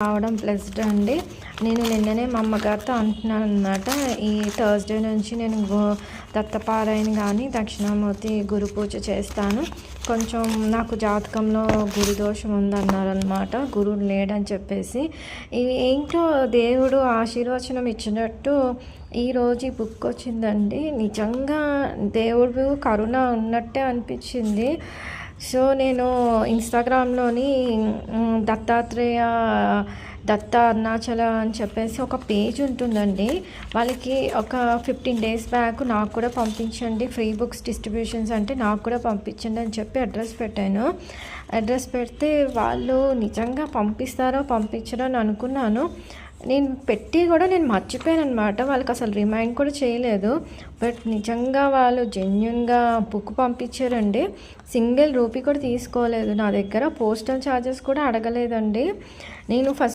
రావడం ప్లస్డ్ అండి. నేను నిన్ననే మా అమ్మగారితో అంటున్నాను అనమాట. ఈ థర్స్డే నుంచి నేను దత్తపారాయణ కానీ దక్షిణామూర్తి గురు పూజ చేస్తాను. కొంచెం నాకు జాతకంలో గురు దోషం ఉందన్నారనమాట. గురువు లేడని చెప్పేసి ఇవి ఏంటో దేవుడు ఆశీర్వచనం ఇచ్చినట్టు ఈరోజు ఈ బుక్ వచ్చిందండి. నిజంగా దేవుడు కరుణ ఉన్నట్టే అనిపించింది. సో నేను ఇన్స్టాగ్రామ్లోని దత్తాత్రేయ దత్త అరుణాచల అని చెప్పేసి ఒక పేజ్ ఉంటుందండి. వాళ్ళకి ఒక 15 days బ్యాక్ నాకు కూడా పంపించండి, ఫ్రీ బుక్స్ డిస్ట్రిబ్యూషన్స్ అంటే నాకు కూడా పంపించండి అని చెప్పి అడ్రస్ పెట్టాను. అడ్రస్ పెడితే వాళ్ళు నిజంగా పంపిస్తారో పంపించరో అని అనుకున్నాను. నేను పెట్టి కూడా నేను మర్చిపోయాను అనమాట. వాళ్ళకి అసలు రిమైండ్ కూడా చేయలేదు. బట్ నిజంగా వాళ్ళు జెన్యున్గా బుక్ పంపించారండి. సింగిల్ రూపీ కూడా తీసుకోలేదు నా దగ్గర. పోస్టల్ ఛార్జెస్ కూడా అడగలేదండి. నేను ఫస్ట్